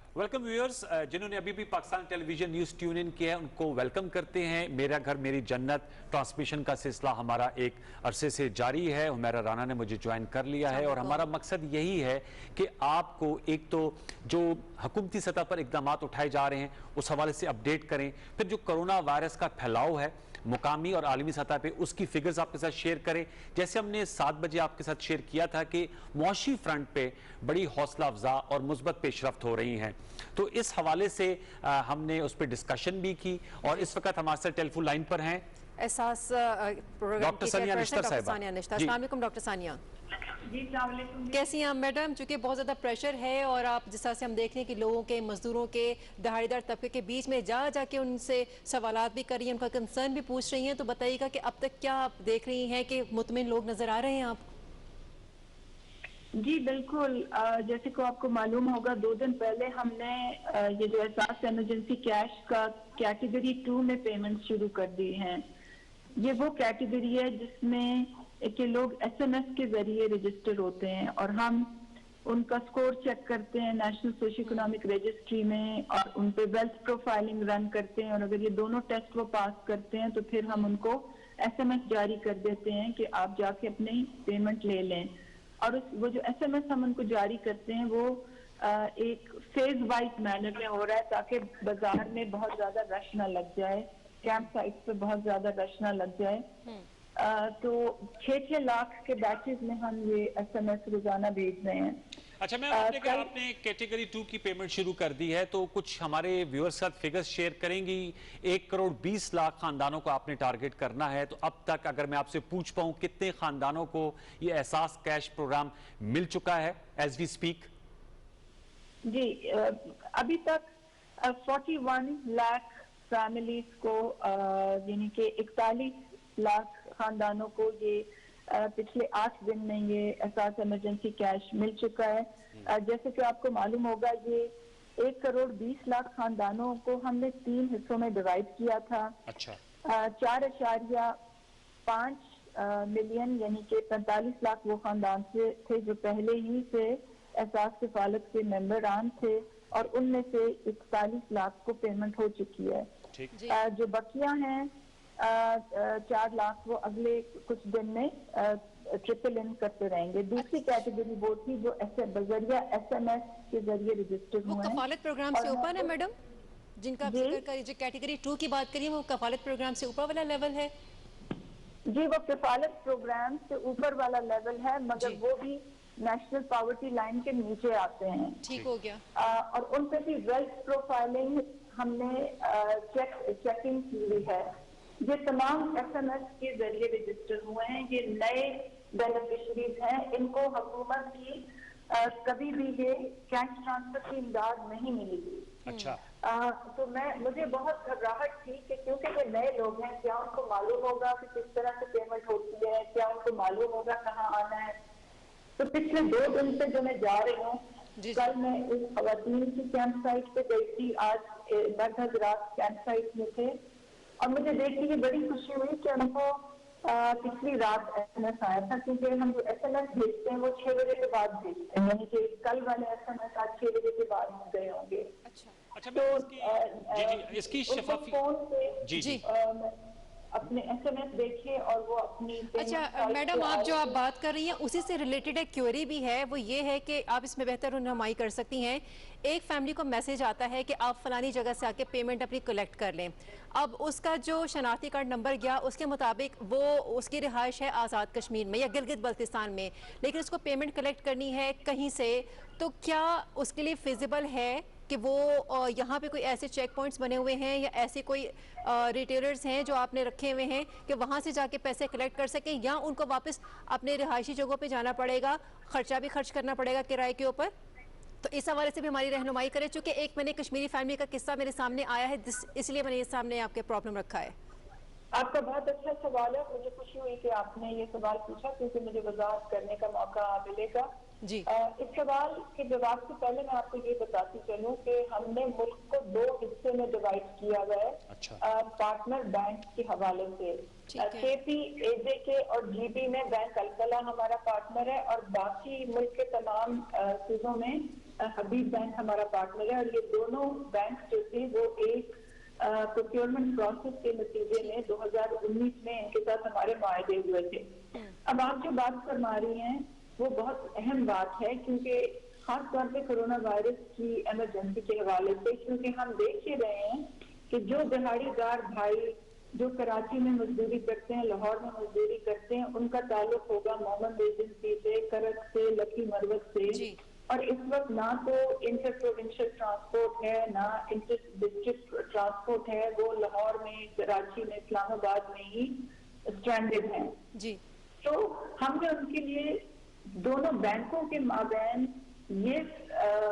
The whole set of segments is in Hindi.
वेलकम व्यूअर्स, जिन्होंने अभी भी Pakistan television news tune in किया है उनको वेलकम करते हैं। मेरा घर मेरी जन्नत ट्रांसमिशन का सिलसिला हमारा एक अरसे से जारी है। हुमैरा राना ने मुझे ज्वाइन कर लिया है और हमारा मकसद यही है कि आपको एक तो जो हुकूमती सतह पर इकदाम उठाए जा रहे हैं उस हवाले से अपडेट करें, फिर जो कोरोना वायरस का फैलाव है मुकामी और आलमी सतह पे उसकी फिगर्स आपके साथ शेयर करें। जैसे हमने 7 बजे आपके साथ शेयर किया था कि मुआशी फ्रंट पे बड़ी हौसला अफजा और मुस्बत पेशरफ्त हो रही हैं, तो इस हवाले से हमने उस पर डिस्कशन भी की और इस वक्त हमारे साथ टेलीफोन लाइन पर हैं एहसास डॉक्टर सानिया निश्तर साहिबा। अस्सलाम वालेकुम डॉक्टर सानिया जी, कैसी हैं मैडम? चूंकि बहुत ज़्यादा प्रेशर है और आप जिस तरह से हम देख रहे हैं कि लोगों के, मजदूरों के, दिहाड़ीदार तबके के बीच में जा जाके उनसे सवालात भी कर रही हैं, उनका कंसर्न भी पूछ रही हैं, तो बताइएगा कि अब तक क्या आप देख रही हैं कि मुतमिन लोग नजर आ रहे हैं आप? जी बिल्कुल। जैसे को आपको मालूम होगा 2 दिन पहले हमने ये जो एहसास इमरजेंसी कैश का कैटेगरी 2 में पेमेंट शुरू कर दी है। ये वो कैटेगरी है जिसमें कि लोग एसएमएस के जरिए रजिस्टर होते हैं और हम उनका स्कोर चेक करते हैं नेशनल सोशो इकोनॉमिक रजिस्ट्री में और उन पे वेल्थ प्रोफाइलिंग रन करते हैं और अगर ये दोनों टेस्ट वो पास करते हैं तो फिर हम उनको एसएमएस जारी कर देते हैं कि आप जाके अपनी पेमेंट ले लें। और वो जो एसएमएस हम उनको जारी करते हैं वो एक फेज वाइज मैनर में हो रहा है ताकि बाजार में बहुत ज्यादा रश ना लग जाए, कैंप साइट पे बहुत ज्यादा रश ना लग जाए। तो 6-6 लाख के बैचेस में हम ये एसएमएस रोजाना भेज रहे हैं। अच्छा मैम, आपने कैटेगरी 2 की पेमेंट शुरू कर दी है तो कुछ हमारे व्यूअर्स के साथ फिगर्स शेयर करेंगी। 1 करोड़ 20 लाख खानदानों को आपने टारगेट करना है, तो अब तक अगर मैं आपसे पूछ पाऊं कितने खानदानों को ये एहसास कैश प्रोग्राम मिल चुका है एज वी स्पीक? जी, अभी तक 41 लाख फैमिलीज को यानी कि 41 लाख खानदानों को ये पिछले 8 दिन में ये एहसास इमरजेंसी कैश मिल चुका है। जैसे कि आपको मालूम होगा ये 1 करोड़ 20 लाख खानदानों को हमने 3 हिस्सों में डिवाइड किया था। अच्छा। 4.5 मिलियन यानी कि 45 लाख वो खानदान से थे जो पहले ही से एहसास किफालत के मेंबरान थे और उनमें से 41 लाख को पेमेंट हो चुकी है। जो बकिया हैं 4 लाख वो अगले कुछ दिन में ट्रिपल इन करते रहेंगे। दूसरी कैटेगरी वो थी जो बजरिया एसएमएस के जरिए रजिस्टर हुए हैं। कफालत प्रोग्राम से ऊपर है मैडम, जिनका जिक्र करिए, जो कैटेगरी 2 की बात करिए वो कफालत प्रोग्राम से ऊपर वाला लेवल है? जी, वो कफालत प्रोग्राम से ऊपर वाला लेवल है मगर वो भी नेशनल पॉवर्टी लाइन के नीचे आते हैं। ठीक हो गया। और उन पे भी वेल्थ प्रोफाइलिंग हमने चेकिंग की हुई है। ये तमाम एसएमएस के जरिए रजिस्टर हुए हैं, ये नए बेनिफिशरीज हैं, इनको हुकूमत की कभी भी ये कैश ट्रांसफर की इमदाद नहीं मिलेगी। अच्छा। तो मुझे बहुत घबराहट थी कि क्योंकि ये नए लोग हैं, क्या उनको मालूम होगा कि किस तरह से पेमेंट होती है, क्या उनको मालूम होगा कहाँ आना है। तो पिछले 2 दिन से जो मैं जा रही हूँ, कल मैं इस खवातीन की कैंप साइट पे गई थी, आज मर्द हजरात कैंप साइट में थे और मुझे देख के बड़ी खुशी हुई कि उनको पिछली रात एसएमएस आया था, क्योंकि हम जो एसएमएस भेजते हैं वो 6 बजे के बाद भेजते हैं, यानी कि कल वाले एसएमएस आज 6 बजे के बाद हो गए होंगे। अच्छा, तो इसकी शफाफी फोन से अपने एसएमएस देखिए और वो अपनी। अच्छा मैडम, आप जो आप बात कर रही हैं उसी से रिलेटेड एक क्वेरी भी है, वो ये है कि आप इसमें बेहतर रहनुमाई कर सकती हैं। एक फैमिली को मैसेज आता है कि आप फलानी जगह से आके पेमेंट अपनी कलेक्ट कर लें। अब उसका जो शनाख्ती कार्ड नंबर गया उसके मुताबिक वो उसकी रिहाइश है आज़ाद कश्मीर में या गिलगित बल्तिस्तान में, लेकिन उसको पेमेंट कलेक्ट करनी है कहीं से, तो क्या उसके लिए फिजिबल है कि वो यहाँ पे कोई ऐसे चेक पॉइंट्स बने हुए हैं या ऐसे कोई रिटेलर्स हैं जो आपने रखे हुए हैं कि वहाँ से जाके पैसे कलेक्ट कर सकें, या उनको वापस अपने रिहायशी जगहों पे जाना पड़ेगा, खर्चा भी खर्च करना पड़ेगा किराए के ऊपर? तो इस हवाले से भी हमारी रहनुमाई करें, चूँकि एक मैंने कश्मीरी फैमिली का किस्सा मेरे सामने आया है, इसलिए मैंने इस सामने आपके प्रॉब्लम रखा है। आपका बहुत अच्छा सवाल है, मुझे खुशी हुई कि आपने ये सवाल पूछा क्योंकि मुझे वजाहत करने का मौका मिलेगा। जी। इस सवाल के जवाब से पहले मैं आपको ये बताती चलूं कि हमने मुल्क को 2 हिस्से में डिवाइड किया हुआ है अच्छा। पार्टनर बैंक के हवाले से। ठीक है। केपी, एजेके और जीबी में बैंक अल्फला हमारा पार्टनर है और बाकी मुल्क के तमाम सूबों में हबीब बैंक हमारा पार्टनर है। और ये दोनों बैंक जो थे वो एक प्रोक्योरमेंट प्रोसेस के नतीजे में 2019 में इनके साथ हमारे माहे हुए थे। अब आप जो बात फरमा रही हैं वो बहुत अहम बात है, क्योंकि खास तौर पे कोरोना वायरस की इमरजेंसी के हवाले से, क्योंकि हम देख ही रहे हैं कि जो दिहाड़ीदार भाई जो कराची में मजदूरी करते हैं, लाहौर में मजदूरी करते हैं, उनका ताल्लुक होगा मोहम्मद एजेंसी से, करक से, लकी मरवत से। और इस वक्त ना तो इंटर प्रोविंशियल ट्रांसपोर्ट है, ना इंटर डिस्ट्रिक्ट ट्रांसपोर्ट है, वो लाहौर में, कराची में, इस्लामाबाद में ही स्ट्रैंडेड हैं जी। तो हमने उनके लिए दोनों बैंकों के माबैन ये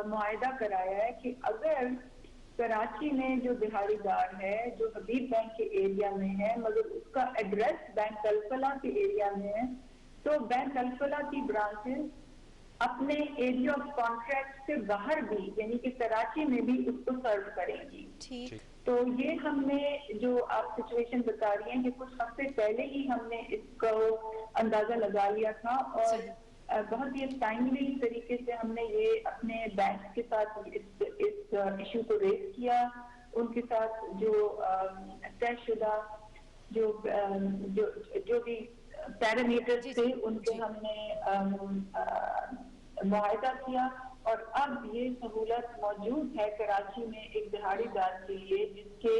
मुआहदा कराया है कि अगर कराची में जो दिहाड़ीदार है जो हबीब बैंक के एरिया में है मगर उसका एड्रेस बैंक अल्फला के एरिया में है, तो बैंक अल्फला की ब्रांचेस अपने एरिया ऑफ कॉन्ट्रैक्ट से बाहर भी, यानी कि कराची में भी उसको सर्व करेंगी। ठीक। तो ये हमने जो आप सिचुएशन बता रही हैं कि कुछ हफ्ते पहले ही हमने इसको अंदाजा लगा लिया था और बहुत ही टाइमली तरीके से हमने ये अपने बैंक के साथ इस इशू को रेज किया। उनके साथ जो तयशुदा जो भी पैरामीटर्स थे उनसे हमने मुआहदा किया और अब ये सहूलत मौजूद है कराची में एक दिहाड़ीदार के लिए जिसके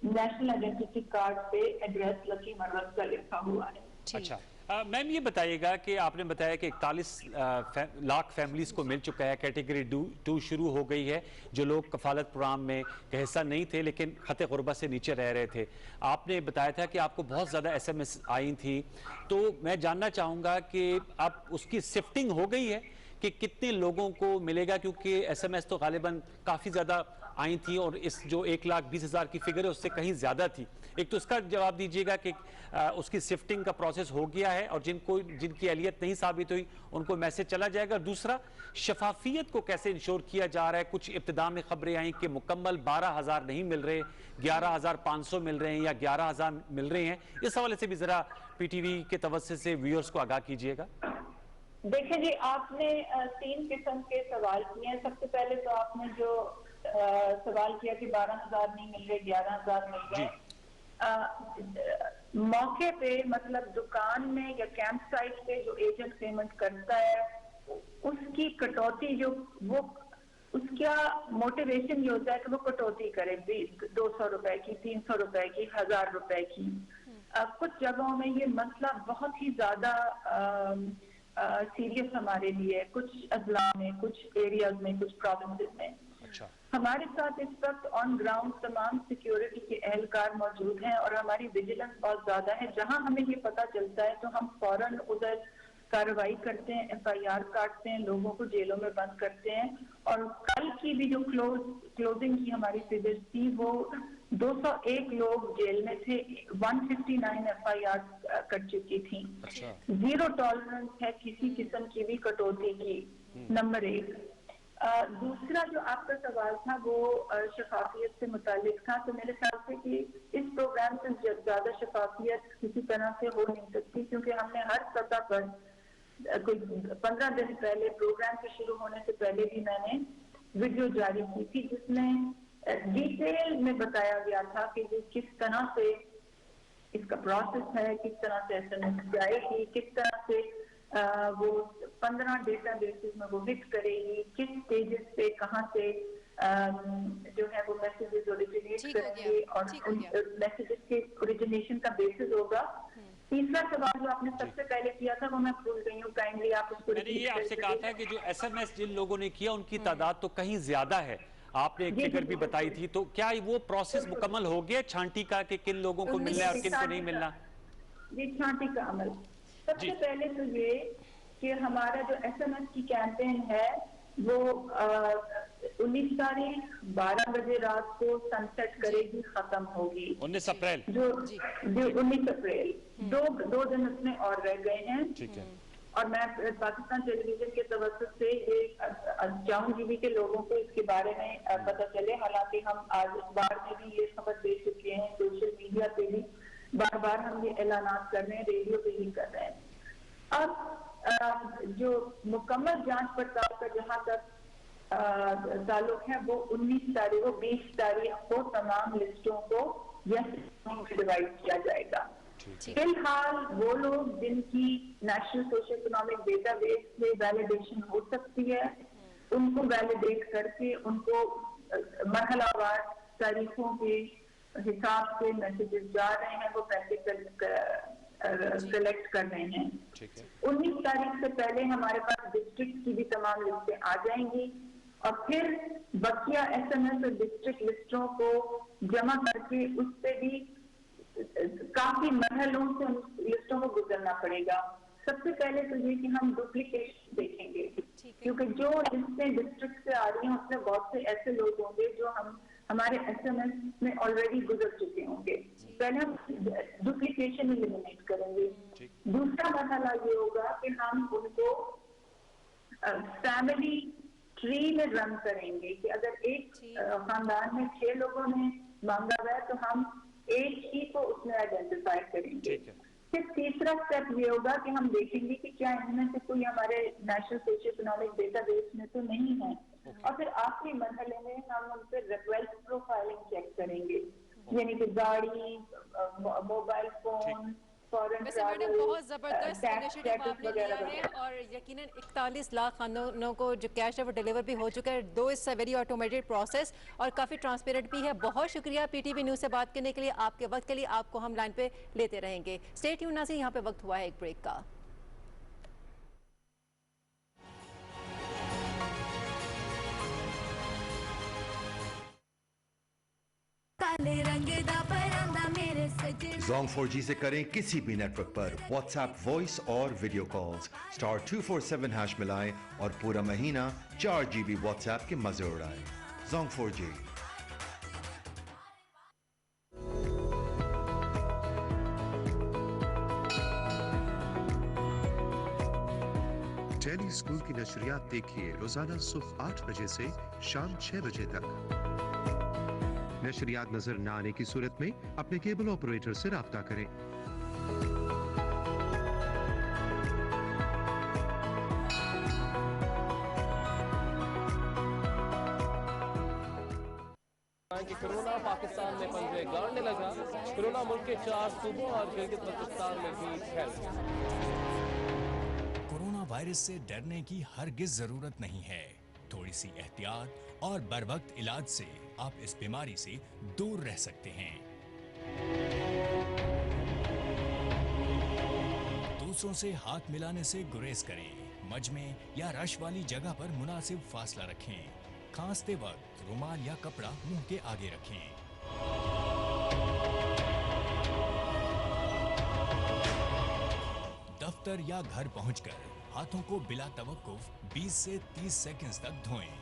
नेशनल आइडेंटिटी कार्ड पे एड्रेस लकी मरवत का लिखा हुआ है। अच्छा मैम ये बताइएगा कि आपने बताया कि 41 लाख फैमिलीज को मिल चुका है, कैटेगरी 2 शुरू हो गई है। जो लोग कफालत प्रोग्राम में हिस्सा नहीं थे लेकिन खत गुरबत से नीचे रह रहे थे, आपने बताया था कि आपको बहुत ज़्यादा SMS आई थी, तो मैं जानना चाहूँगा कि अब उसकी शिफ्टिंग हो गई है कि कितने लोगों को मिलेगा, क्योंकि SMS तो गालिबन काफ़ी ज़्यादा आई थी और इस जो 1,20,000 की फिगर है उससे कहीं ज़्यादा थी। एक तो उसका जवाब दीजिएगा कि उसकी शिफ्टिंग का प्रोसेस हो गया है और जिनकी अहलियत नहीं साबित हुई उनको मैसेज चला जाएगा। दूसरा, शफाफियत को कैसे इंश्योर किया जा रहा है? कुछ इब्तिदा में खबरें आई कि मुकम्मल 12,000 नहीं मिल रहे, 11,500 मिल रहे हैं या 11,000 मिल रहे हैं। इस हवाले से भी ज़रा PTV के तवज्जो से व्यूअर्स को आगाह कीजिएगा। देखिए जी, आपने 3 किस्म के सवाल किए हैं। सबसे पहले तो आपने जो सवाल किया कि 12,000 नहीं मिल रहे, 11,000 मिल रहे। मौके पे मतलब दुकान में या कैंप साइट पे जो एजेंट पेमेंट करता है उसकी कटौती जो वो उसका मोटिवेशन ये होता है कि वो कटौती करे 200 रुपए की, 300 रुपए की, 1,000 रुपए की। कुछ जगहों में ये मसला बहुत ही ज्यादा सीरियस हमारे लिए, कुछ अजला में, कुछ एरियाज में, कुछ प्रोविंसेस में। अच्छा। हमारे साथ इस वक्त ऑन ग्राउंड तमाम सिक्योरिटी के एहलकार मौजूद हैं और हमारी विजिलेंस बहुत ज्यादा है। जहां हमें ये पता चलता है तो हम फौरन उधर कार्रवाई करते हैं, FIR काटते हैं, लोगों को जेलों में बंद करते हैं। और कल की भी जो क्लोजिंग की हमारी फिगर्स थी वो 201 लोग जेल में थे, 159 FIR कट चुकी थी। अच्छा। 0 टॉलरेंस है किसी किस्म की भी कटौती की, नंबर 1। दूसरा जो आपका सवाल था वो शफाफियत से मुतालिक था। तो मेरे ख्याल से कि इस प्रोग्राम से ज्यादा शफाफियत किसी तरह से हो नहीं सकती, क्योंकि हमने हर सतह पर कोई 15 दिन पहले प्रोग्राम के शुरू होने से पहले भी मैंने वीडियो जारी की थी जिसमें डिटेल में बताया गया था कि किस तरह से इसका प्रोसेस है, किस तरह से SMS जाएगी, किस तरह से वो 15 डेटा बेसिस में वो हिट करेगी, किस स्टेजेस पे कहाँ से जो है वो मैसेजेस ओरिजिनेट करेंगे और उन मैसेजेस के ओरिजिनेशन का बेसिस होगा। तीसरा सवाल जो आपने सबसे पहले किया था वो मैं भूल गई हूँ, काइंडली आप उसको। मैंने ये आपसे कहा था कि जो SMS जिन लोगों ने किया उनकी तादाद तो कहीं ज्यादा है, आपने एक फिगर भी बताई थी, तो क्या वो प्रोसेस मुकम्मल हो गया छांटी का कि किन लोगों को मिलना है और किन को नहीं मिलना? ये छांटी का अमल सबसे पहले तो ये कि हमारा जो SMS की कैंपेन है वो 19 तारीख 12 बजे रात को सनसेट करेगी, खत्म होगी 19 अप्रैल। जो 19 अप्रैल, दो दिन उसमें और रह गए हैं। ठीक है। और मैं पाकिस्तान टेलीविजन के तवज्जुह से ये चाहूंगी भी कि लोगों को इसके बारे में पता चले। हालांकि हम आज अखबार में भी ये खबर दे चुके हैं, सोशल मीडिया पे भी बार बार हम ये ऐलानात कर रहे हैं, रेडियो पे भी कर रहे हैं। अब जो मुकम्मल जांच पड़ताल का जहां तक ताल्लुक है, वो 19 तारीख को 20 तारीख को तमाम लिस्टों को डिवाइड किया जाएगा। फिलहाल वो लोग जिनकी नेशनल सोशल इकोनॉमिक डेटाबेस से वैलिडेशन हो सकती है, उनको वैलिडेट करके उनको मरहलावार तारीखों के हिसाब से मैसेजेस जा रहे हैं, वो पैसे कलेक्ट कर रहे हैं। 19 तारीख से पहले हमारे पास डिस्ट्रिक्ट की भी तमाम लिस्टें आ जाएंगी और फिर बकिया SMS और डिस्ट्रिक्ट लिस्टों को जमा करके उस पर भी काफी मरहलों से उन लिस्टों को गुजरना पड़ेगा। सबसे पहले तो ये कि हम डुप्लीकेशन देखेंगे, क्योंकि जो लिस्टें डिस्ट्रिक्ट से आ रही हैं उसमें बहुत से ऐसे लोग होंगे जो हमारे SMS में ऑलरेडी गुजर चुके होंगे। पहले हम डुप्लीकेशन एलिमिनेट करेंगे। दूसरा मरहला ये होगा कि हम उनको फैमिली ट्री में रन करेंगे कि अगर एक खानदान में 6 लोगों ने मांगा हुआ है तो हम एक ही को उसमें आइडेंटिफाई करेंगे। फिर तीसरा स्टेप ये होगा कि हम देखेंगे कि क्या इनमें से कोई हमारे नेशनल सोशल इकोनॉमिक डेटाबेस में तो नहीं है। और फिर आखिरी मरहले में हम उन पर वेल्थ प्रोफाइलिंग चेक करेंगे, यानी कि गाड़ी, मोबाइल फोन, वैसे मैडम बहुत ज़बरदस्त इनिशिएटिव आपने लिया है और यकीनन 41 लाख खानों को जो कैश है वो डिलीवर भी हो चुका है। दो it's a very automated process और काफ़ी ट्रांसपेरेंट भी है। बहुत शुक्रिया PTV न्यूज़ से बात करने के लिए, आपके वक्त के लिए। आपको हम लाइन पे लेते रहेंगे। स्टे ट्यून नाज़रीन, यहाँ पे वक्त हुआ है एक ब्रेक का। Zong 4G से करें किसी भी नेटवर्क पर WhatsApp वॉइस और वीडियो कॉल्स। *247# मिलाएं और पूरा महीना 4 GB WhatsApp के मजे उड़ाएं। Zong 4G। डेली स्कूल की नशरियात देखिए रोजाना सुबह 8 बजे से शाम 6 बजे तक। नशरियात नजर न आने की सूरत में अपने केबल ऑपरेटर से राब्ता करें। कि कोरोना पाकिस्तान में पंजे गाड़ने लगा। कोरोना मुल्क के 4 सूबों और गिलगित बल्तिस्तान में भी फैल गया। कोरोना वायरस से डरने की हरगिज जरूरत नहीं है। थोड़ी सी एहतियात और बरवक्त इलाज से आप इस बीमारी से दूर रह सकते हैं। दूसरों से हाथ मिलाने से गुरेज करें। मजमे या रश वाली जगह पर मुनासिब फासला रखें। खांसते वक्त रुमाल या कपड़ा मुंह के आगे रखें। दफ्तर या घर पहुंचकर हाथों को बिला तवक्कुफ 20 से 30 सेकंड्स तक धोएं।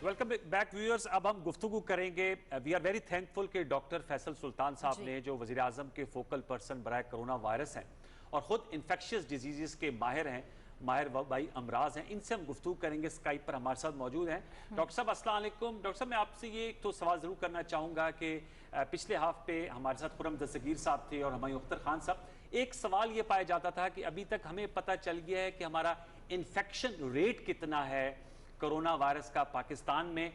Welcome back viewers. अब हम गुफ्तगू करेंगे। वी आर वेरी थैंकफुल कि डॉक्टर फैसल सुल्तान साहब ने, जो वज़ीर आज़म के फोकल पर्सन बराए कोरोना वायरस हैं और ख़ुद इन्फेक्शियस डिजीज़ के माहिर हैं, माहिर वबाई अमराज हैं, इनसे हम गुफ्तगू करेंगे। स्काइप पर हमारे साथ मौजूद हैं डॉक्टर साहब। अस्सलाम वालेकुम। डॉक्टर साहब, मैं आपसे ये तो सवाल ज़रूर करना चाहूँगा कि पिछले हाफ पे हमारे साथ खुर्रम दस्तगीर साहब थे और हमायूं अख्तर खान साहब। एक सवाल ये पाया जाता था कि अभी तक हमें पता चल गया है कि हमारा इन्फेक्शन रेट कितना है कोरोना वायरस का पाकिस्तान में,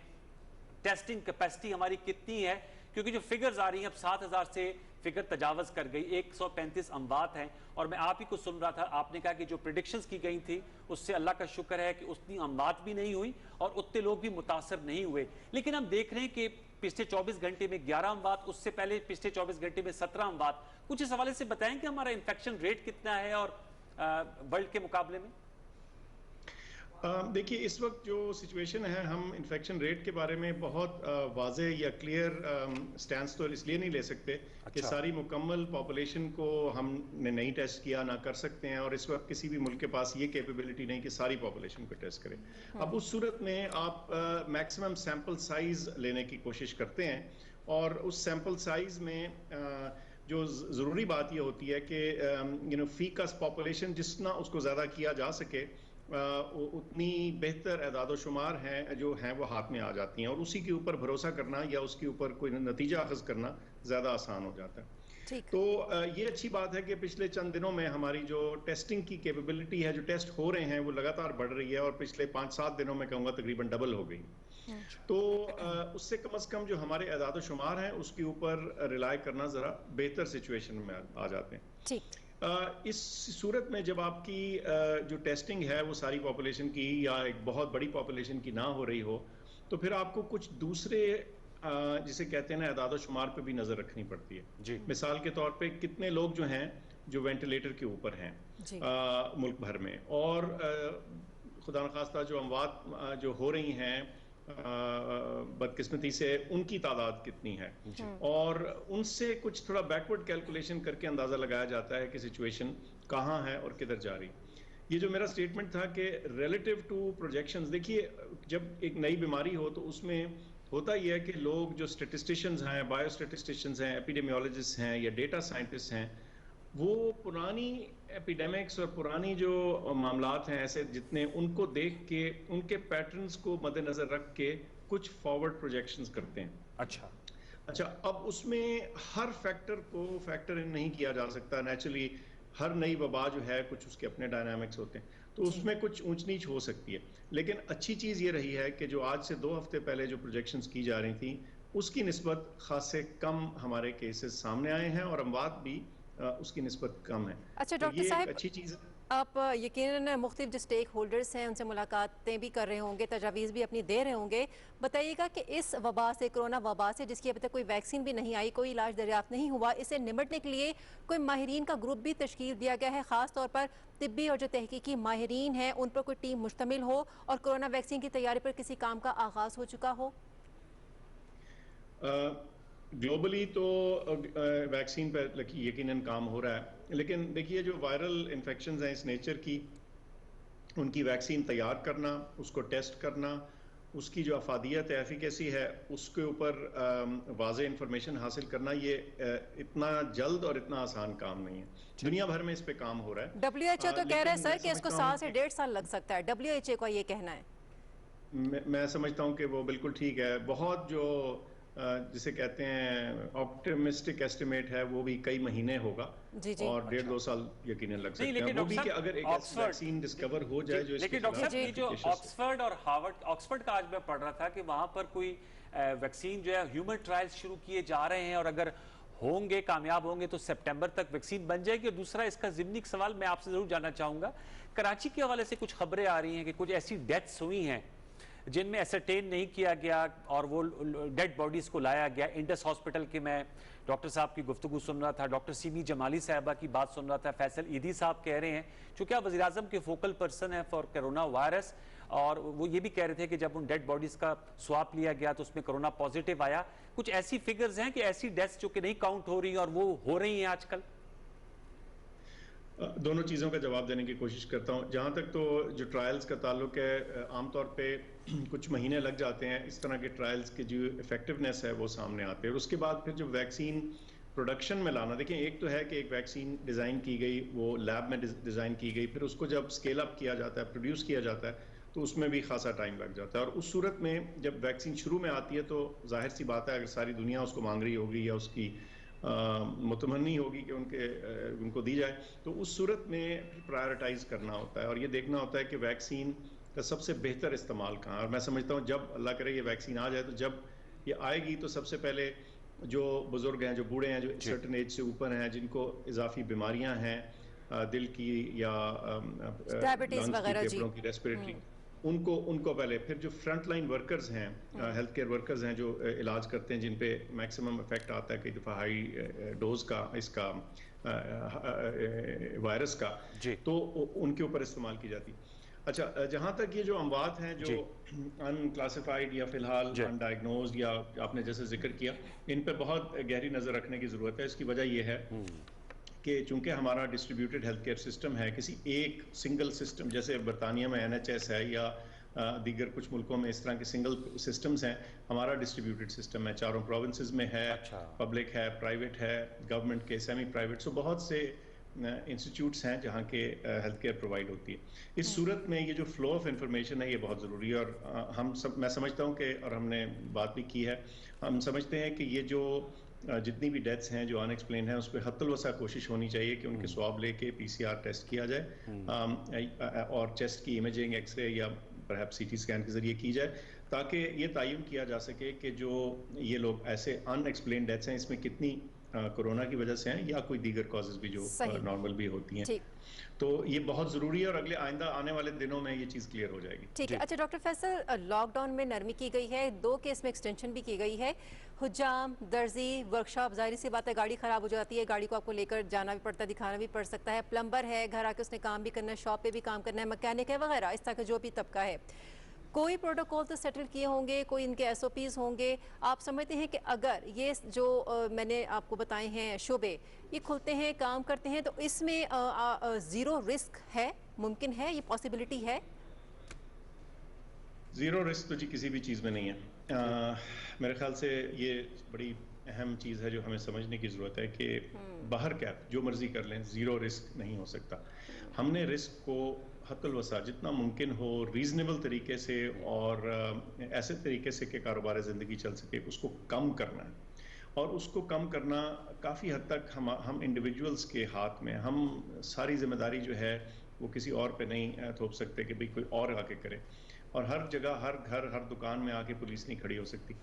टेस्टिंग कैपेसिटी हमारी कितनी है, क्योंकि जो फिगर्स आ रही हैं अब 7000 से फिगर तजावज़ कर गई, 135 अमवात हैं। और मैं आप ही को सुन रहा था, आपने कहा कि जो प्रेडिक्शंस की गई थी उससे अल्लाह का शुक्र है कि उतनी अमवात भी नहीं हुई और उतने लोग भी मुतासर नहीं हुए। लेकिन हम देख रहे हैं कि पिछले 24 घंटे में 11 अमवात, उससे पहले पिछले 24 घंटे में 17 अमवात। कुछ इस हवाले से बताएं कि हमारा इन्फेक्शन रेट कितना है और वर्ल्ड के मुकाबले में। देखिए, इस वक्त जो सिचुएशन है, हम इन्फेक्शन रेट के बारे में बहुत वाज़े या क्लियर स्टैंड तो इसलिए नहीं ले सकते कि सारी मुकम्मल पॉपुलेशन को हमने नहीं टेस्ट किया, ना कर सकते हैं, और इस वक्त किसी भी मुल्क के पास ये कैपेबिलिटी नहीं कि सारी पॉपुलेशन को टेस्ट करें। अब उस सूरत में आप मैक्सिमम सैंपल साइज लेने की कोशिश करते हैं, और उस सैंपल साइज में जो ज़रूरी बात ये होती है कि फी का पॉपुलेशन जितना उसको ज़्यादा किया जा सके, उतनी बेहतर एदाद शुमार हैं जो हैं वो हाथ में आ जाती हैं, और उसी के ऊपर भरोसा करना या उसके ऊपर कोई नतीजा अखज़ करना ज़्यादा आसान हो जाता है। तो ये अच्छी बात है कि पिछले चंद दिनों में हमारी जो टेस्टिंग की कैपेबिलिटी है, जो टेस्ट हो रहे हैं, वो लगातार बढ़ रही है, और पिछले 5-7 दिनों में कहूँगा तकरीबन डबल हो गई। तो उससे कम से कम जो हमारे एदाद शुमार हैं उसके ऊपर रिलाय करना ज़रा बेहतर सिचुएशन में आ जाते हैं। इस सूरत में जब आपकी जो टेस्टिंग है वो सारी पॉपुलेशन की या एक बहुत बड़ी पॉपुलेशन की ना हो रही हो, तो फिर आपको कुछ दूसरे जिसे कहते हैं ना एदाद शुमार पे भी नज़र रखनी पड़ती है। मिसाल के तौर पे कितने लोग जो हैं जो वेंटिलेटर के ऊपर हैं मुल्क भर में, और खुदा न खास्ता जो अमवात जो हो रही हैं बदकिस्मती से, उनकी तादाद कितनी है, और उनसे कुछ थोड़ा बैकवर्ड कैलकुलेशन करके अंदाज़ा लगाया जाता है कि सिचुएशन कहाँ है और किधर जा रही। ये जो मेरा स्टेटमेंट था कि रिलेटिव टू प्रोजेक्शंस, देखिए जब एक नई बीमारी हो तो उसमें होता ही है कि लोग जो स्टेटिस्टिशियंस हैं, बायो स्टेटिस्टिशियंस हैं, एपिडेमियोलॉजिस्ट हैं या डेटा साइंटिस्ट हैं, वो पुरानी एपिडेमिक्स और पुरानी जो मामलात हैं ऐसे जितने, उनको देख के उनके पैटर्न्स को मद्देनजर रख के कुछ फॉरवर्ड प्रोजेक्शंस करते हैं। अच्छा, अब उसमें हर फैक्टर को फैक्टर इन नहीं किया जा सकता। नेचुरली हर नई वबा जो है कुछ उसके अपने डायनामिक्स होते हैं, तो उसमें कुछ ऊंच नीच हो सकती है, लेकिन अच्छी चीज़ ये रही है कि जो आज से 2 हफ्ते पहले जो प्रोजेक्शंस की जा रही थी उसकी निस्बत खासे कम हमारे केसेस सामने आए हैं, और अमवात भी उसकी निस्बत कम है। अच्छा डॉक्टर साहब, अच्छी चीज़ आप यकीनन मुख्तलिफ जो स्टेक होल्डर्स हैं उनसे मुलाकातें भी कर रहे होंगे, तजावीज़ भी अपनी दे रहे होंगे। बताइएगा कि इस वबा से, कोरोना वबा से, जिसकी अभी तक कोई वैक्सीन भी नहीं आई, कोई इलाज दरियाफ्त नहीं हुआ, इसे निपटने के लिए कोई माहिरीन का ग्रुप भी तश्कील दिया गया है, ख़ास तौर पर तिब्बी और जो तहकीकी माहिरीन हैं उन पर कोई टीम मुश्तमिल हो, और कोरोना वैक्सीन की तैयारी पर किसी काम का आगाज़ हो चुका हो? ग्लोबली तो वैक्सीन पर यकीनन काम हो रहा है, लेकिन देखिए जो वायरल इन्फेक्शंस हैं इस नेचर की, उनकी वैक्सीन तैयार करना, उसको टेस्ट करना, उसकी जो अफादियत है, एफिकेसी है, उसके ऊपर वाज़े इंफॉर्मेशन हासिल करना, ये इतना जल्द और इतना आसान काम नहीं है। दुनिया भर में इस पे काम हो रहा है। WHO तो कह रहा है सर कि इसको 7 से 1.5 साल लग सकता है, WHO का ये कहना है। मैं समझता हूँ कि वो बिल्कुल ठीक है। बहुत जो जिसे कहते हैं ऑप्टिमिस्टिक एस्टिमेट है, वो भी कई महीने होगा, और 1.5-2 साल यकीनन लग सकते हैं। वो भी कि अगर एक वैक्सीन डिस्कवर हो जाए जो, लेकिन डॉक्टर साहब, ये जो ऑक्सफोर्ड और हार्वर्ड, ऑक्सफोर्ड का आज मैं पढ़ रहा था कि वहां पर कोई वैक्सीन जो है ह्यूमन ट्रायल्स शुरू किए जा रहे हैं, और अगर होंगे, कामयाब होंगे तो सितंबर तक वैक्सीन बन जाएगी। और दूसरा इसका ज़िम्नी सवाल मैं आपसे जरूर जानना चाहूंगा, कराची के हवाले से कुछ खबरें आ रही हैं कि कुछ ऐसी डेथ्स हुई हैं जिनमें एसरटेन नहीं किया गया और वो डेड बॉडीज़ को लाया गया। इंडस हॉस्पिटल के मैं डॉक्टर साहब की गुफ्तगू सुन रहा था, डॉक्टर सीमी जमाली साहबा की बात सुन रहा था, फैसल ईदी साहब कह रहे हैं, चूँकि आप वज़ीर-ए-आज़म के फोकल पर्सन हैं फॉर कोरोना वायरस, और वो ये भी कह रहे थे कि जब उन डेड बॉडीज़ का स्वाब लिया गया तो उसमें कोरोना पॉजिटिव आया। कुछ ऐसी फिगर्स हैं कि ऐसी डेथ्स जो कि नहीं काउंट हो रही और वो हो रही हैं आजकल। दोनों चीज़ों का जवाब देने की कोशिश करता हूँ। जहाँ तक तो जो ट्रायल्स का ताल्लुक है, आमतौर पे कुछ महीने लग जाते हैं इस तरह के ट्रायल्स की जो इफेक्टिवनेस है वो सामने आते हैं, और उसके बाद फिर जो वैक्सीन प्रोडक्शन में लाना, देखिए एक तो है कि एक वैक्सीन डिज़ाइन की गई, वो लैब में डिज़ाइन की गई, फिर उसको जब स्केल अप किया जाता है, प्रोड्यूस किया जाता है, तो उसमें भी खासा टाइम लग जाता है। और उस सूरत में जब वैक्सीन शुरू में आती है तो जाहिर सी बात है, अगर सारी दुनिया उसको मांग रही होगी या उसकी मुतमन्नी होगी कि उनको दी जाए, तो उस सूरत में प्रायोरिटाइज करना होता है, और ये देखना होता है कि वैक्सीन का सबसे बेहतर इस्तेमाल कहाँ। और मैं समझता हूँ जब अल्लाह करे ये वैक्सीन आ जाए, तो जब ये आएगी तो सबसे पहले जो बुजुर्ग हैं, जो बूढ़े हैं, जो सर्टेन एज से ऊपर हैं, जिनको इजाफी बीमारियां हैं, दिल की या डायबिटीज वगैरह, फेफड़ों की, रेस्पिरेटरी, उनको पहले, फिर जो फ्रंट लाइन वर्कर्स हैं, हेल्थ केयर वर्कर्स हैं जो इलाज करते हैं, जिन पे मैक्सिमम इफेक्ट आता है कई दफ़ा हाई डोज का इसका वायरस का, तो उनके ऊपर इस्तेमाल की जाती। अच्छा, जहाँ तक ये जो अमवात हैं जो अनक्लासिफाइड या फिलहाल अनडायग्नोज्ड या आपने जैसे जिक्र किया, इन पे बहुत गहरी नज़र रखने की ज़रूरत है। इसकी वजह यह है कि चूंकि हमारा डिस्ट्रीब्यूटेड हेल्थ केयर सिस्टम है, किसी एक सिंगल सिस्टम जैसे बरतानिया में NHS है या दीगर कुछ मुल्कों में इस तरह के सिंगल सिस्टम्स हैं, हमारा डिस्ट्रीब्यूटेड सिस्टम है, 4 प्रोविंसेस में है। पब्लिक है, प्राइवेट है, गवर्नमेंट के सेमी प्राइवेट, सो बहुत से इंस्टीट्यूट्स हैं जहाँ के हेल्थ केयर प्रोवाइड होती है। इस सूरत में ये जो फ्लो ऑफ इंफॉर्मेशन है ये बहुत ज़रूरी है, और मैं समझता हूँ कि, और हमने बात भी की है, हम समझते हैं कि ये जो जितनी भी डेथ्स हैं जो अनएक्सप्लेन हैं, उस पर हत्तल वसा कोशिश होनी चाहिए कि उनके स्वाब लेके PCR टेस्ट किया जाए और चेस्ट की इमेजिंग, एक्सरे या परहैप्स CT स्कैन के जरिए की जाए, ताकि ये तयन किया जा सके कि जो ये लोग ऐसे अनएक्सप्लेन डेथ्स हैं, इसमें कितनी कोरोना की वजह से हैं या कोई दीगर कॉजेज भी जो नॉर्मल भी होती हैं। तो ये बहुत ज़रूरी है और अगले आइंदा आने वाले दिनों में ये चीज़ क्लियर हो जाएगी। ठीक है। अच्छा डॉक्टर फैसल, लॉकडाउन में नरमी की गई है, 2 केस में एक्सटेंशन भी की गई है। हुज्जाम, दर्जी, वर्कशॉप, जाहिर सी बात है गाड़ी ख़राब हो जाती है, गाड़ी को आपको लेकर जाना भी पड़ता है, दिखाना भी पड़ सकता है। प्लम्बर है, घर आके उसने काम भी करना है, शॉप पे भी काम करना है, मैकेनिक है वगैरह, इस तरह का जो भी तबका है, कोई प्रोटोकॉल तो सेटल किए होंगे, कोई इनके SOPs होंगे। आप समझते हैं कि अगर ये जो मैंने आपको बताए हैं शोबे ये खुलते हैं, काम करते हैं, तो इसमें ज़ीरो रिस्क है, मुमकिन है, ये पॉसिबिलिटी है? ज़ीरो रिस्क तो जी किसी भी चीज़ में नहीं है। मेरे ख्याल से ये बड़ी अहम चीज़ है जो हमें समझने की ज़रूरत है कि बाहर क्या जो मर्जी कर लें, ज़ीरो रिस्क नहीं हो सकता। हमने रिस्क को हत्तल वसा जितना मुमकिन हो रीज़नेबल तरीके से और ऐसे तरीके से कि कारोबार ज़िंदगी चल सके, उसको कम करना है। और उसको कम करना काफ़ी हद तक हम इंडिविजुअल्स के हाथ में, हम सारी जिम्मेदारी जो है वो किसी और पे नहीं थोप सकते कि भाई कोई और आके करे, और हर जगह, हर घर, हर दुकान में आके पुलिस नहीं खड़ी हो सकती।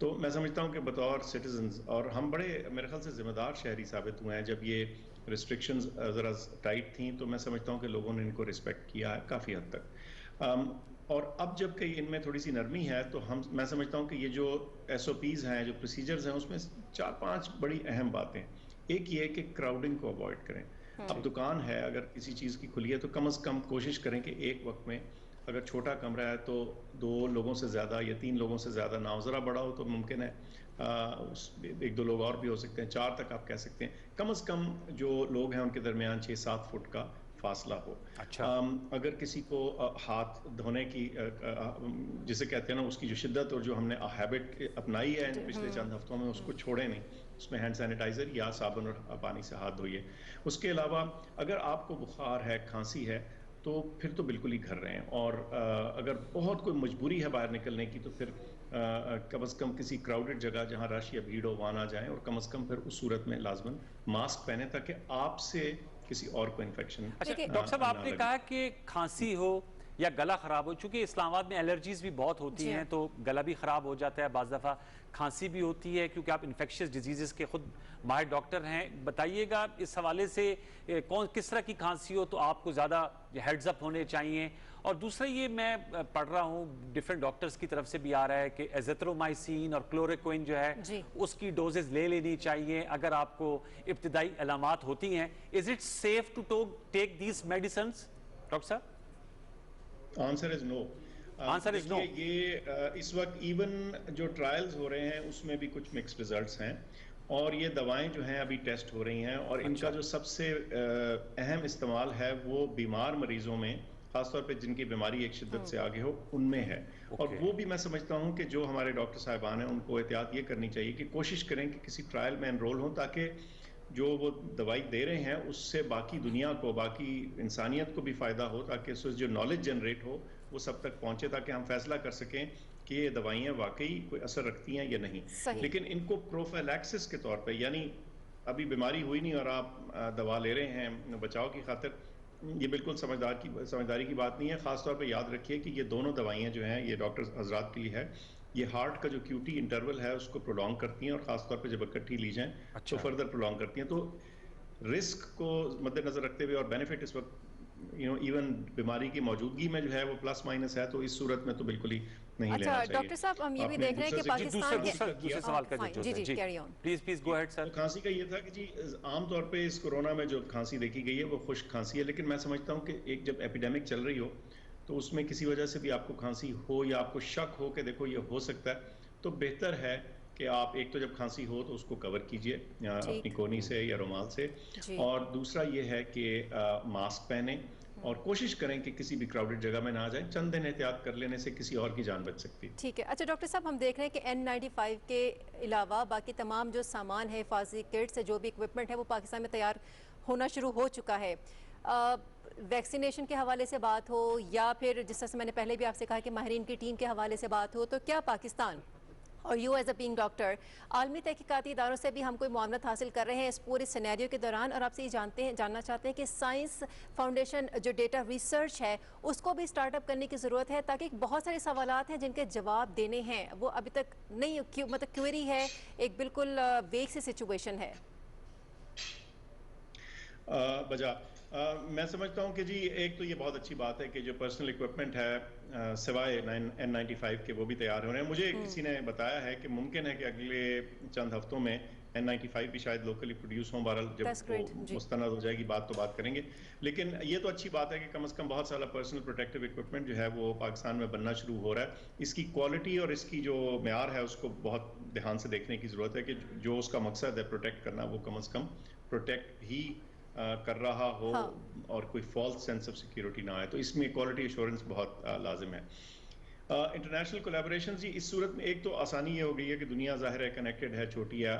तो मैं समझता हूँ कि बतौर सिटीजन्स, और हम बड़े मेरे ख्याल से ज़िम्मेदार शहरी साबित हुए हैं जब ये रिस्ट्रिक्शंस ज़रा टाइट थी, तो मैं समझता हूँ कि लोगों ने इनको रिस्पेक्ट किया है काफ़ी हद तक। और अब जब कहीं इनमें थोड़ी सी नरमी है, तो मैं समझता हूँ कि ये जो SOPs हैं, जो प्रोसीजर्स हैं, उसमें 4-5 बड़ी अहम बातें। एक ये कि क्राउडिंग को अवॉइड करें। अब दुकान है, अगर किसी चीज़ की खुली है तो कम से कम कोशिश करें कि एक वक्त में, अगर छोटा कमरा है तो 2 लोगों से ज़्यादा या 3 लोगों से ज़्यादा ना हो। ज़रा बड़ा हो तो मुमकिन है 1-2 लोग और भी हो सकते हैं, 4 तक आप कह सकते हैं। कम से कम जो लोग हैं उनके दरमियान 6-7 फुट का फासला हो। अच्छा। अगर किसी को हाथ धोने की जिसे कहते हैं ना, उसकी जो शिद्दत और जो हमने हैबिट अपनाई है पिछले चंद हफ्तों में, उसको छोड़े नहीं। उसमें हैंड सैनिटाइज़र या साबुन और पानी से हाथ धोइए। उसके अलावा अगर आपको बुखार है, खांसी है, तो फिर तो बिल्कुल ही घर रहें। और अगर बहुत कोई मजबूरी है बाहर निकलने की, तो फिर कम से कम किसी क्राउडेड जगह जहां रश या भीड़ हो वहां ना जाएं, और कम से कम फिर उस सूरत में लाजमन मास्क पहने ताकि आपसे किसी और को इन्फेक्शन। अच्छा डॉक्टर साहब, आपने कहा कि खांसी हो या गला खराब हो, चूंकि इस्लामाबाद में एलर्जीज भी बहुत होती हैं, तो गला भी खराब हो जाता है, बाज़ दफ़ा खांसी भी होती है, क्योंकि आप इन्फेक्शियस डिजीज़ के खुद माहिर डॉक्टर हैं। बताइएगा इस हवाले से किस तरह की खांसी हो तो आपको ज़्यादा हेड्स अप होने चाहिए। और दूसरा ये मैं पढ़ रहा हूँ डिफरेंट डॉक्टर्स की तरफ से भी आ रहा है कि एज़िथ्रोमाइसिन और क्लोरोक्विन जो है उसकी डोजेज ले लेनी चाहिए अगर आपको इब्तिदाई अलामात होती हैं। Is it safe to take these medicines doctor साहब? Answer is no. Answer is no. ये इस वक्त इवन जो ट्रायल्स हो रहे हैं उसमें भी कुछ मिक्स्ड रिजल्ट्स हैं, और ये दवाएं जो हैं अभी टेस्ट हो रही हैं, और इनका जो सबसे अहम इस्तेमाल है वो बीमार मरीजों में, खासतौर पे जिनकी बीमारी एक शिद्दत से आगे हो, उनमें है। और वो भी मैं समझता हूँ कि जो हमारे डॉक्टर साहिबान हैं उनको एहतियात ये करनी चाहिए कि कोशिश करें कि किसी ट्रायल में एनरोल हों, ताकि जो वो दवाई दे रहे हैं उससे बाकी दुनिया को, बाकी इंसानियत को भी फ़ायदा हो, ताकि उससे जो नॉलेज जनरेट हो वो सब तक पहुँचे, ताकि हम फैसला कर सकें कि ये दवाइयाँ वाकई कोई असर रखती हैं या नहीं। लेकिन इनको प्रोफिलैक्सिस के तौर पे, यानी अभी बीमारी हुई नहीं और आप दवा ले रहे हैं बचाव की खातिर, ये बिल्कुल समझदारी की बात नहीं है। ख़ासतौर पे याद रखिए कि ये दोनों दवाइयाँ जो हैं ये डॉक्टर हजरात के लिए है, ये हार्ट का जो QT इंटरवल है उसको प्रोलॉन्ग करती हैं, और ख़ासतौर पे जब इकट्ठी ली जाएं तो फर्दर प्रोलॉन्ग करती हैं। तो रिस्क को मद्देनजर रखते हुए और बेनिफिट इस वक्त इवन बीमारी की मौजूदगी में जो है वो प्लस माइनस है, तो इस सूरत में तो बिल्कुल ही नहीं लेना चाहिए। डॉक्टर साहब हम ये भी देख रहे हैं कि पाकिस्तान दूसरे सवाल का प्लीज गो अहेड सर। खांसी का ये था कि जी आमतौर पे इस कोरोना में जो खांसी देखी गई है वो खुश्क खांसी है, लेकिन मैं समझता हूँ कि एक जब एपिडेमिक चल रही हो तो उसमें किसी वजह से भी आपको खांसी हो या आपको शक हो कि देखो ये हो सकता है, तो बेहतर है कि आप एक तो जब खांसी हो तो उसको कवर कीजिए अपनी कोहनी से या रुमाल से, और दूसरा ये है कि मास्क पहने और कोशिश करें कि किसी भी क्राउडेड जगह में ना जाएं। चंद दिन एहतियात कर लेने से किसी और की जान बच सकती है। ठीक है। अच्छा डॉक्टर साहब, हम देख रहे हैं कि N95 के अलावा बाकी तमाम जो सामान है, हिफाजती किट्स है, जो भी इक्विपमेंट है, वो पाकिस्तान में तैयार होना शुरू हो चुका है। वैक्सीनेशन के हवाले से बात हो या फिर जिस तरह से मैंने पहले भी आपसे कहा कि माहिरीन की टीम के हवाले से बात हो, तो क्या पाकिस्तान और you as a being doctor आलमी तहकीकाती इदारों से भी हम कोई मामलत हासिल कर रहे हैं इस पूरे सिनेरियो के दौरान? और आपसे ये जानना चाहते हैं कि साइंस फाउंडेशन जो डेटा रिसर्च है उसको भी स्टार्टअप करने की ज़रूरत है, ताकि बहुत सारे सवालात हैं जिनके जवाब देने हैं, वो अभी तक नहीं, मतलब क्वेरी है, एक बिल्कुल वेग सी सिचुएशन है। मैं समझता हूँ कि जी एक तो ये बहुत अच्छी बात है कि जो पर्सनल इक्विपमेंट है सिवाय N95 के वो भी तैयार हो रहे हैं। मुझे किसी ने बताया है कि मुमकिन है कि अगले चंद हफ्तों में N95 भी शायद लोकली प्रोड्यूस हों। बहरहाल जब वो मुस्तनद हो जाएगी बात करेंगे, लेकिन ये तो अच्छी बात है कि कम से कम बहुत सारा पर्सनल प्रोटेक्टिव इक्विपमेंट जो है वो पाकिस्तान में बनना शुरू हो रहा है। इसकी क्वालिटी और इसकी जो म्यार है उसको बहुत ध्यान से देखने की ज़रूरत है कि जो उसका मकसद है प्रोटेक्ट करना, वो कम से कम प्रोटेक्ट भी कर रहा हो और कोई फॉल्स सेंस ऑफ सिक्योरिटी ना आए, तो इसमें क्वालिटी एश्योरेंस बहुत लाजिम है। इंटरनेशनल कोलैबोरेशन जी इस सूरत में एक तो आसानी ये हो गई है कि दुनिया ज़ाहिर है कनेक्टेड है, छोटी है,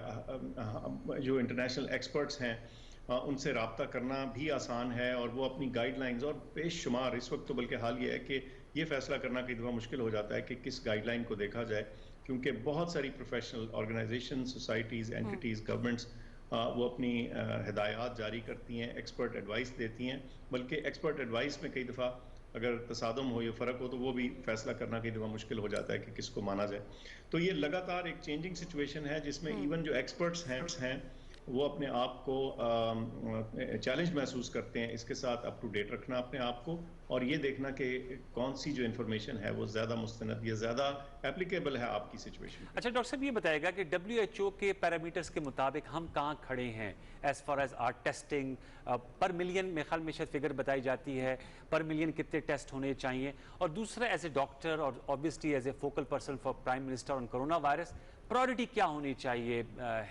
जो इंटरनेशनल एक्सपर्ट्स हैं उनसे रब्ता करना भी आसान है, और वो अपनी गाइडलाइंस और बेशुमार इस वक्त तो बल्कि हाल ये है कि ये फैसला करना कई दफ़ा मुश्किल हो जाता है कि किस गाइडलाइन को देखा जाए, क्योंकि बहुत सारी professional organisation, societies, entities, governments वो अपनी हिदायत जारी करती हैं, एक्सपर्ट एडवाइस देती हैं, बल्कि एक्सपर्ट एडवाइस में कई दफ़ा अगर तसादुम हो या फ़र्क हो तो वो भी फैसला करना कई दफ़ा मुश्किल हो जाता है कि किसको माना जाए। तो ये लगातार एक चेंजिंग सिचुएशन है जिसमें इवन जो एक्सपर्ट्स हैं वो अपने आप को चैलेंज महसूस करते हैं इसके साथ अप टू डेट रखना अपने आप को, और ये देखना कि कौन सी जो इन्फॉर्मेशन है वो ज़्यादा मुस्तनद या ज़्यादा एप्लीकेबल है आपकी सिचुएशन। अच्छा डॉक्टर साहब, ये बताएगा कि WHO के पैरामीटर्स के मुताबिक हम कहाँ खड़े हैं as far as are testing पर मिलियन, मेरे ख्याल में शायद फिगर बताई जाती है पर मिलियन कितने टेस्ट होने चाहिए, और दूसरा एज ए डॉक्टर और obviously as a focal person for prime minister on corona virus, priority क्या होनी चाहिए?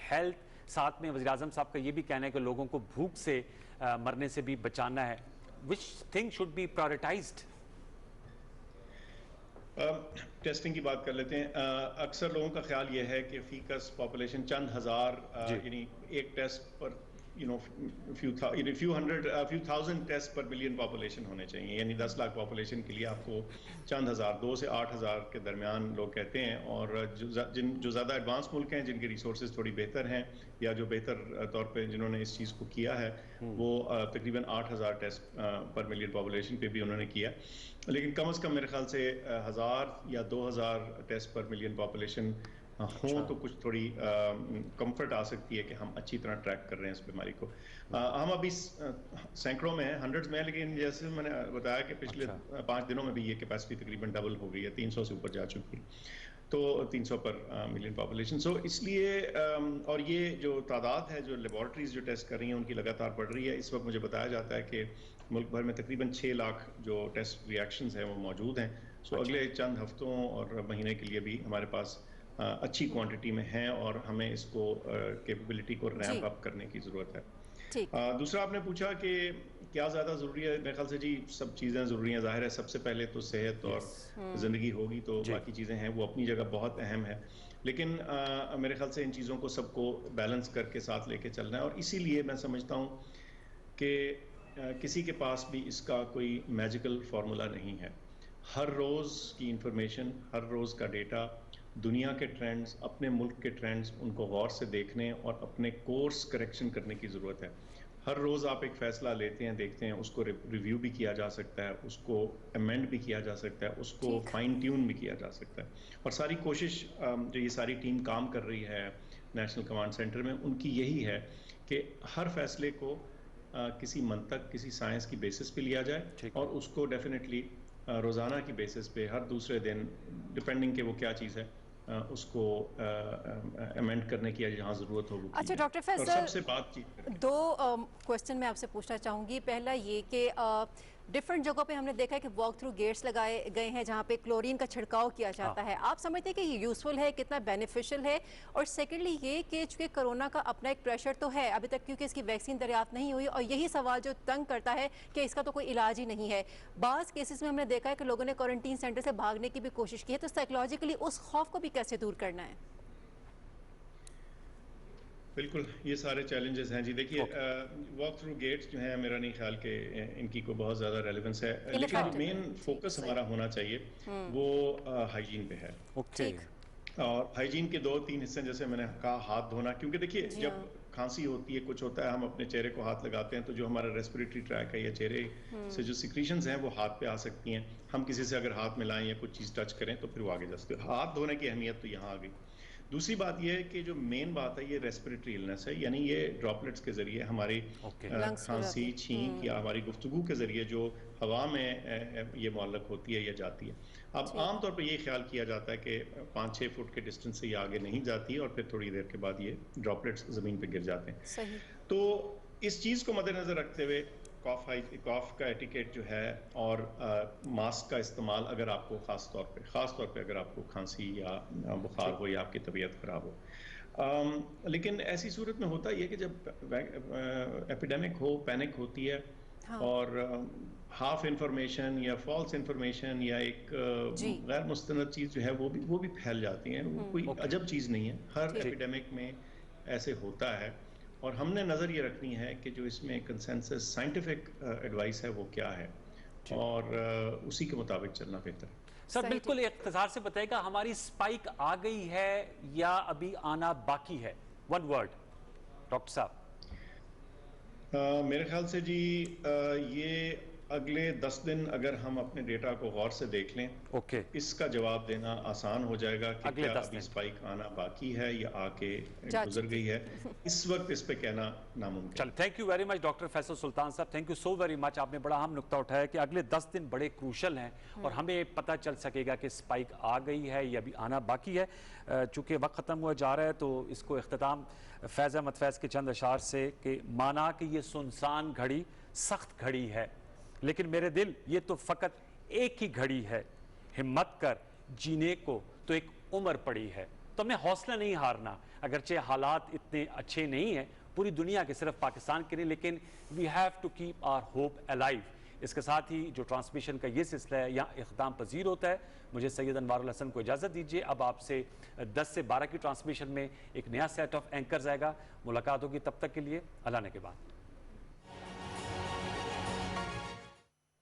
हेल्थ, साथ में वज़ीर-ए-आज़म साहब का ये भी कहना है कि लोगों को भूख से मरने से भी बचाना है। Which thing should be prioritised? Testing की बात कर लेते हैं। अक्सर लोगों का ख्याल ये है कि फीकस पॉपुलेशन चंद हज़ार, यानी एक टेस्ट पर फ्यू थाउजेंड टेस्ट पर बिलियन पॉपुलेशन होने चाहिए, यानी 10 लाख पॉपुलेशन के लिए आपको चंद हज़ार, 2 से 8 हज़ार के दरमियान लोग कहते हैं, और जो ज़्यादा एडवांस मुल्क हैं जिनके रिसोर्सेज थोड़ी बेहतर हैं या जो बेहतर तौर पे जिन्होंने इस चीज़ को किया है वो तकरीबन 8,000 टेस्ट पर मिलियन पॉपुलेशन पे भी उन्होंने किया, लेकिन कम से कम मेरे ख्याल से 1000 या 2000 टेस्ट पर मिलियन पॉपुलेशन हो तो कुछ थोड़ी कंफर्ट आ सकती है कि हम अच्छी तरह ट्रैक कर रहे हैं इस बीमारी को। हम अभी सैकड़ों में हैं, हंड्रेड्स में, लेकिन जैसे मैंने बताया कि पिछले 5 दिनों में भी ये कैपेसिटी तकरीबन डबल हो गई है, 300 से ऊपर जा चुकी है, तो 300 पर मिलियन पॉपुलेशन। सो इसलिए और ये जो तादाद है जो लेबॉर्ट्रीज जो टेस्ट कर रही हैं उनकी लगातार बढ़ रही है। इस वक्त मुझे बताया जाता है कि मुल्क भर में तकरीबन 6 लाख जो टेस्ट रिएक्शंस हैं वो मौजूद हैं। सो अगले चंद हफ्तों और महीने के लिए भी हमारे पास अच्छी क्वांटिटी में है और हमें इसको कैपेबिलिटी को रैंप अप करने की ज़रूरत है। दूसरा आपने पूछा कि क्या ज़्यादा ज़रूरी है, मेरे ख्याल से जी सब चीज़ें ज़रूरी हैं। ज़ाहिर है सबसे पहले तो सेहत और ज़िंदगी होगी तो बाकी चीज़ें हैं वो अपनी जगह बहुत अहम है, लेकिन मेरे ख्याल से इन चीज़ों को सबको बैलेंस करके साथ लेके चलना है, और इसीलिए मैं समझता हूँ कि किसी के पास भी इसका कोई मैजिकल फार्मूला नहीं है। हर रोज़ की इंफॉर्मेशन, हर रोज़ का डेटा, दुनिया के ट्रेंड्स, अपने मुल्क के ट्रेंड्स, उनको गौर से देखने और अपने कोर्स करेक्शन करने की ज़रूरत है। हर रोज़ आप एक फ़ैसला लेते हैं, देखते हैं, उसको रिव्यू भी किया जा सकता है, उसको अमेंड भी किया जा सकता है, उसको फाइन ट्यून भी किया जा सकता है, और सारी कोशिश जो ये सारी टीम काम कर रही है नेशनल कमांड सेंटर में, उनकी यही है कि हर फैसले को किसी मंतक, किसी साइंस की बेसिस पे लिया जाए और उसको डेफिनेटली रोज़ाना की बेसिस पे हर दूसरे दिन, डिपेंडिंग कि वो क्या चीज़ है, उसको अमेंड करने की जहाँ ज़रूरत हो वो अच्छा डॉक्टर फैज, सबसे बातचीत करें। दो क्वेश्चन मैं आपसे पूछना चाहूँगी। पहला ये कि डिफरेंट जगहों पे हमने देखा है कि वॉक थ्रू गेट्स लगाए गए हैं जहाँ पे क्लोरीन का छिड़काव किया जाता है। आप समझते हैं कि ये यूज़फुल है, कितना बेनिफिशियल है? और सेकेंडली ये कि चूँकि कोरोना का अपना एक प्रेशर तो है अभी तक, क्योंकि इसकी वैक्सीन दरियाफ्त नहीं हुई, और यही सवाल जो तंग करता है कि इसका तो कोई इलाज ही नहीं है। बाज़ केसेस में हमने देखा है कि लोगों ने क्वारंटीन सेंटर से भागने की भी कोशिश की है, तो साइकोलॉजिकली उस खौफ को भी कैसे दूर करना है? बिल्कुल, ये सारे चैलेंजेस हैं जी। देखिए, वॉक थ्रू गेट्स जो हैं, मेरा नहीं ख्याल कि इनकी कोई बहुत ज़्यादा रेलेवेंस है, लेकिन जो मेन फोकस हमारा होना चाहिए वो हाइजीन पे है। और हाइजीन के 2-3 हिस्से, जैसे मैंने कहा, हाथ धोना, क्योंकि देखिए जब खांसी होती है, कुछ होता है, हम अपने चेहरे को हाथ लगाते हैं तो जो हमारा रेस्पिरेटरी ट्रैक है या चेहरे से जो सिक्रीशंस हैं वो हाथ पे आ सकती हैं। हम किसी से अगर हाथ मिलाएं या कुछ चीज़ टच करें तो फिर वो आगे जा सकते हैं। हाथ धोने की अहमियत तो यहाँ आ गई। दूसरी बात यह है कि जो मेन बात है ये रेस्पिरेटरी इलनेस है, यानी ये ड्रॉपलेट्स के जरिए हमारी खांसी, छींक या हमारी गुफ्तगू के जरिए जो हवा में ये मुअल्लक होती है या जाती है। अब आमतौर पर ये ख्याल किया जाता है कि 5-6 फुट के डिस्टेंस से ये आगे नहीं जाती और फिर थोड़ी देर के बाद ये ड्रॉपलेट्स ज़मीन पर गिर जाते हैं। सही। तो इस चीज़ को मद्देनज़र रखते हुए कॉफ का एटिकेट जो है और मास्क का इस्तेमाल, अगर आपको ख़ास तौर पे अगर आपको खांसी या बुखार हो या आपकी तबीयत ख़राब हो। लेकिन ऐसी सूरत में होता ये कि जब एपिडेमिक हो, पैनिक होती है, और हाफ इंफॉर्मेशन या फॉल्स इंफॉर्मेशन या एक गैर मुस्तनद चीज़ जो है वो भी फैल जाती है। वो कोई अजब चीज़ नहीं है, हर एपिडेमिक में ऐसे होता है। और हमने नज़र ये रखनी है कि जो इसमें कंसेंसस साइंटिफिक एडवाइस है वो क्या है, और उसी के मुताबिक चलना बेहतर है। सर बिल्कुल इख्तिसार से बताइएगा, हमारी स्पाइक आ गई है या अभी आना बाकी है? वन वर्ड डॉक्टर साहब। मेरे ख्याल से जी ये अगले 10 दिन अगर हम अपने डेटा को गौर से देख लें, इसका जवाब देना आसान हो जाएगा कि क्या अभी स्पाइक आना बाकी है या आके गुजर गई है। इस वक्त इस पे कहना नामुमकिन। चल, thank you very much doctor Faisal Sultan साहब, thank you so very much. आपने बड़ा अहम नुक्ता उठाया कि अगले 10 दिन बड़े क्रूशल हैं और हमें पता चल सकेगा कि स्पाइक आ गई है या अभी आना बाकी है। चूँकि वक्त ख़त्म हुआ जा रहा है तो इसको इख्तिताम फैज़ अहमद फैज़ के चंद अशार से कि माना कि ये सुनसान घड़ी सख्त घड़ी है, लेकिन मेरे दिल ये तो फ़कत एक ही घड़ी है, हिम्मत कर जीने को तो एक उम्र पड़ी है। तो हमें हौसला नहीं हारना, अगरचे हालात इतने अच्छे नहीं हैं पूरी दुनिया के, सिर्फ पाकिस्तान के नहीं, लेकिन we have to keep our hope alive. इसके साथ ही जो ट्रांसमिशन का ये सिलसिला है यहाँ इख्तिताम पजीर होता है। मुझे सैयद अनवारुल हसन को इजाज़त दीजिए। अब आपसे 10 से 12 की ट्रांसमिशन में एक नया सेट ऑफ एंकर्स आएगा। मुलाकात होगी, तब तक के लिए अल्लाह ने के बाद।